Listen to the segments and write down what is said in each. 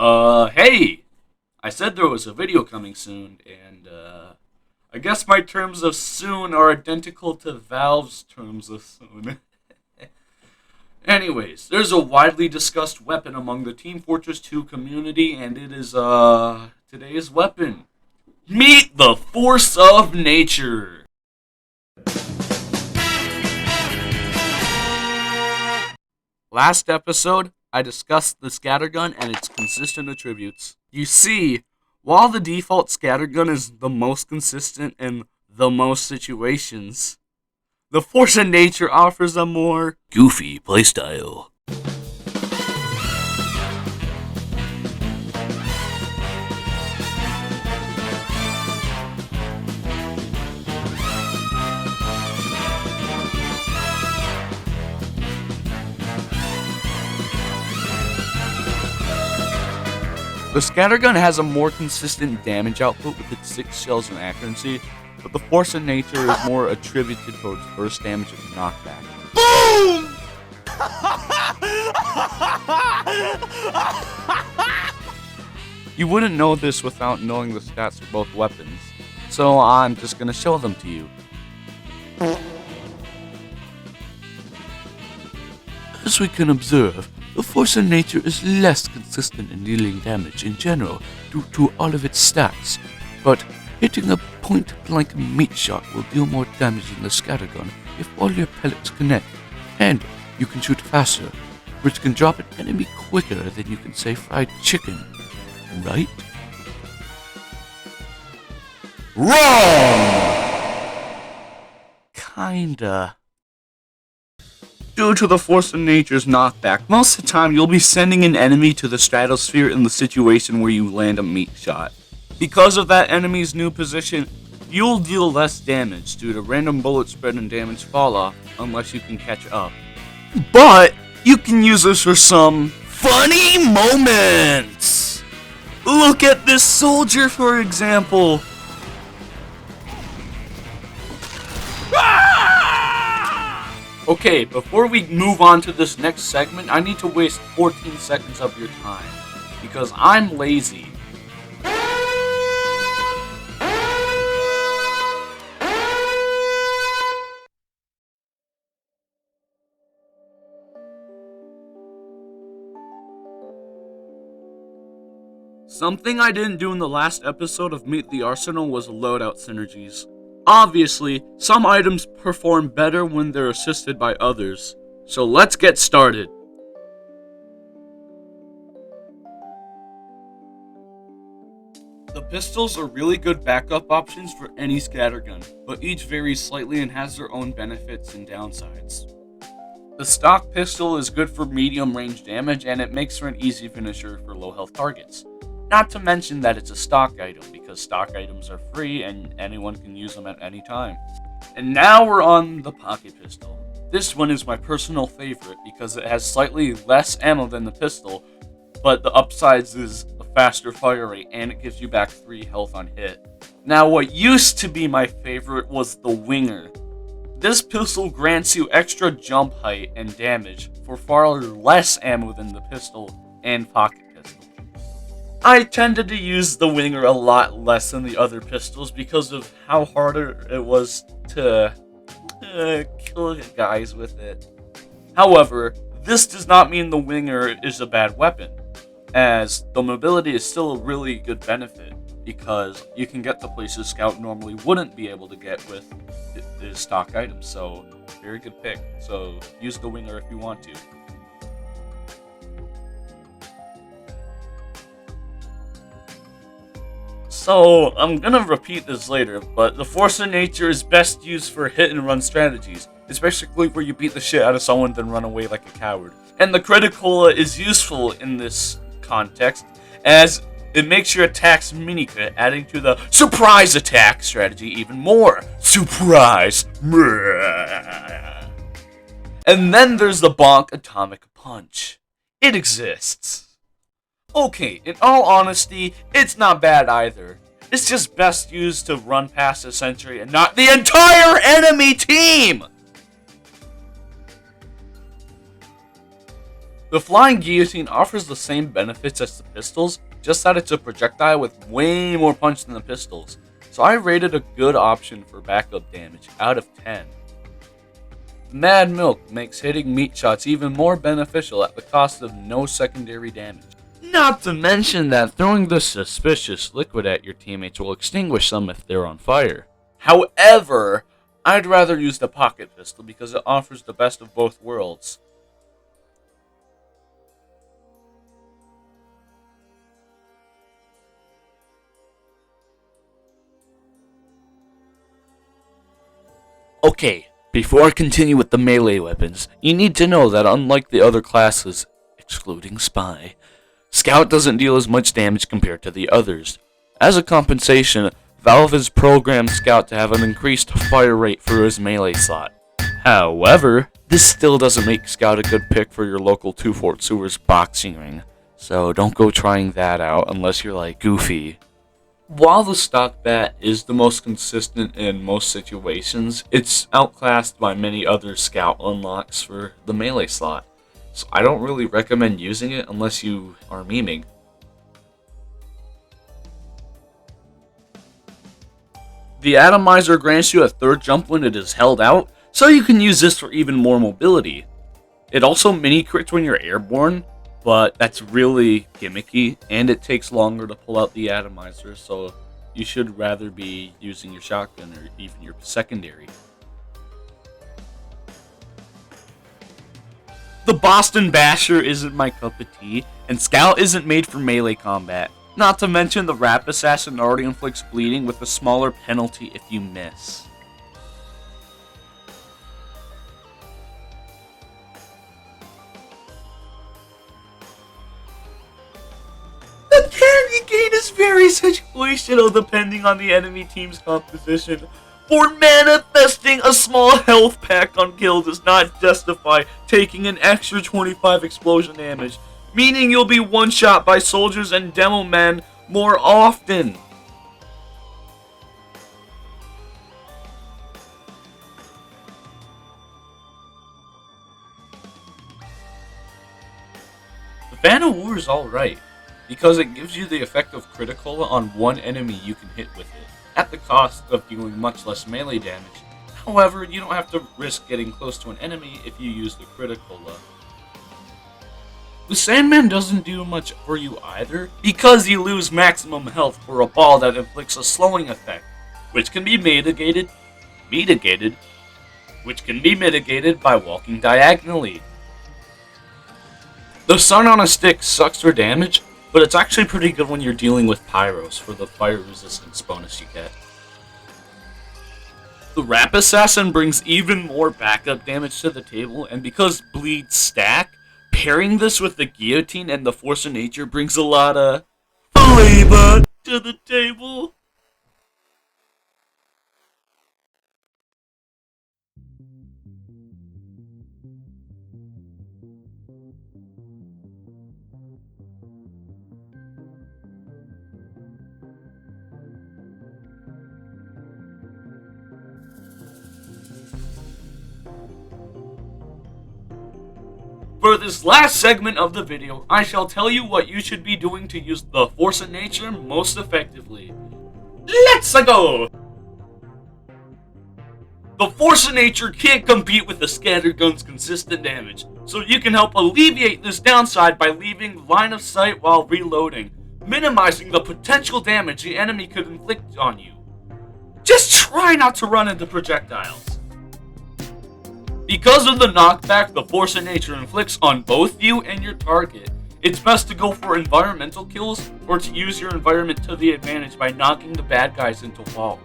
Hey! I said there was a video coming soon, and, I guess my terms of soon are identical to Valve's terms of soon. Anyways, there's a widely discussed weapon among the Team Fortress 2 community, and it is, today's weapon. Meet the Force of Nature! Last episode, I discussed the scattergun and its consistent attributes. You see, while the default scattergun is the most consistent in the most situations, the Force of Nature offers a more goofy playstyle. The scattergun has a more consistent damage output with its 6 shells and accuracy, but the Force of Nature is more attributed towards burst damage and knockback. Boom! You wouldn't know this without knowing the stats for both weapons, so I'm just gonna show them to you. As we can observe, the Force of Nature is less consistent in dealing damage in general due to all of its stats, but hitting a point-blank meat shot will deal more damage than the scattergun if all your pellets connect, and you can shoot faster, which can drop an enemy quicker than you can say fried chicken, right? Wrong! Kinda. Due to the Force of Nature's knockback, most of the time you'll be sending an enemy to the stratosphere in the situation where you land a meat shot. Because of that enemy's new position, you'll deal less damage due to random bullet spread and damage fall off unless you can catch up. But you can use this for some funny moments! Look at this soldier, for example! Okay, before we move on to this next segment, I need to waste 14 seconds of your time, because I'm lazy. Something I didn't do in the last episode of Meet the Arsenal was loadout synergies. Obviously, some items perform better when they're assisted by others. So let's get started. The pistols are really good backup options for any scattergun, but each varies slightly and has their own benefits and downsides. The stock pistol is good for medium range damage, and it makes for an easy finisher for low health targets. Not to mention that it's a stock item, because stock items are free and anyone can use them at any time. And now we're on the pocket pistol. This one is my personal favorite because it has slightly less ammo than the pistol, but the upsides is a faster fire rate and it gives you back 3 health on hit. Now what used to be my favorite was the Winger. This pistol grants you extra jump height and damage for far less ammo than the pistol and pocket pistol. I tended to use the Winger a lot less than the other pistols because of how harder it was to kill guys with it. However, this does not mean the Winger is a bad weapon, as the mobility is still a really good benefit because you can get to places Scout normally wouldn't be able to get with his stock items, so very good pick. So use the Winger if you want to. So, I'm gonna repeat this later, but the Force of Nature is best used for hit and run strategies, especially where you beat the shit out of someone then run away like a coward. And the critical is useful in this context, as it makes your attacks mini-crit, adding to the surprise attack strategy even more. Surprise! And then there's the Bonk Atomic Punch. It exists. Okay, in all honesty, it's not bad either. It's just best used to run past a sentry and not the entire enemy team! The flying guillotine offers the same benefits as the pistols, just that it's a projectile with way more punch than the pistols, so I rated a good option for backup damage out of 10. Mad Milk makes hitting meat shots even more beneficial at the cost of no secondary damage. Not to mention that throwing the suspicious liquid at your teammates will extinguish them if they're on fire. However, I'd rather use the pocket pistol because it offers the best of both worlds. Okay, before I continue with the melee weapons, you need to know that unlike the other classes, excluding Spy, Scout doesn't deal as much damage compared to the others. As a compensation, Valve has programmed Scout to have an increased fire rate for his melee slot. However, this still doesn't make Scout a good pick for your local 2 Fort Sewers boxing ring, so don't go trying that out unless you're like Goofy. While the stock bat is the most consistent in most situations, it's outclassed by many other Scout unlocks for the melee slot, so I don't really recommend using it unless you are memeing. The Atomizer grants you a third jump when it is held out, so you can use this for even more mobility. It also mini crits when you're airborne, but that's really gimmicky, and it takes longer to pull out the Atomizer, so you should rather be using your shotgun or even your secondary. The Boston Basher isn't my cup of tea, and Scout isn't made for melee combat. Not to mention the Rap Assassin already inflicts bleeding with a smaller penalty if you miss. The candy gain is very situational depending on the enemy team's composition. For manifesting a small health pack on kill does not justify taking an extra 25 explosion damage, meaning you'll be one-shot by soldiers and demo men more often. The Fan of War is alright, because it gives you the effect of critical on one enemy you can hit with it, at the cost of dealing much less melee damage. However, you don't have to risk getting close to an enemy if you use the critical. The Sandman doesn't do much for you either, because you lose maximum health for a ball that inflicts a slowing effect, which can be mitigated by walking diagonally. The Sun on a Stick sucks for damage, but it's actually pretty good when you're dealing with Pyros for the fire resistance bonus you get. The Rap Assassin brings even more backup damage to the table, and because bleeds stack, pairing this with the Guillotine and the Force of Nature brings a lot of flavor to the table. For this last segment of the video, I shall tell you what you should be doing to use the Force of Nature most effectively. Let's go! The Force of Nature can't compete with the Scattergun's consistent damage, so you can help alleviate this downside by leaving line of sight while reloading, minimizing the potential damage the enemy could inflict on you. Just try not to run into projectiles. Because of the knockback the Force of Nature inflicts on both you and your target, it's best to go for environmental kills or to use your environment to the advantage by knocking the bad guys into walls.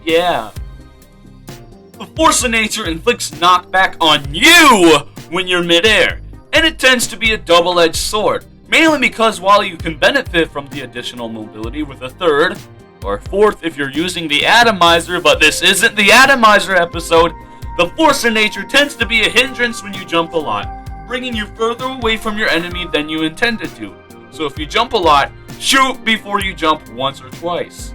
Yeah. The Force of Nature inflicts knockback on you when you're midair, and it tends to be a double-edged sword, mainly because while you can benefit from the additional mobility with a third, or fourth if you're using the Atomizer, but this isn't the Atomizer episode, the Force of Nature tends to be a hindrance when you jump a lot, bringing you further away from your enemy than you intended to. So if you jump a lot, shoot before you jump once or twice.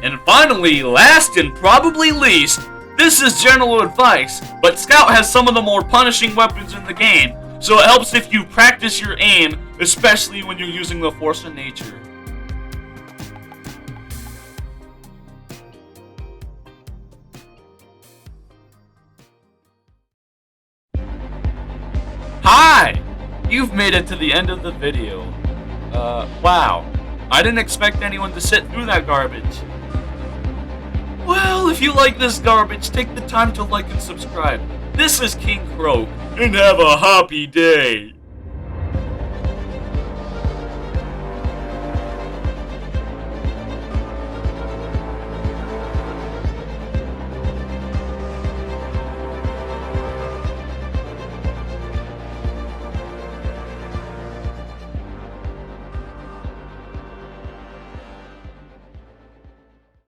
And finally, last and probably least, This is general advice, but Scout has some of the more punishing weapons in the game, so it helps if you practice your aim, especially when you're using the Force of Nature. Hi! You've made it to the end of the video. Wow. I didn't expect anyone to sit through that garbage. Well, if you like this garbage, take the time to like and subscribe. This is King Croak, and have a happy day!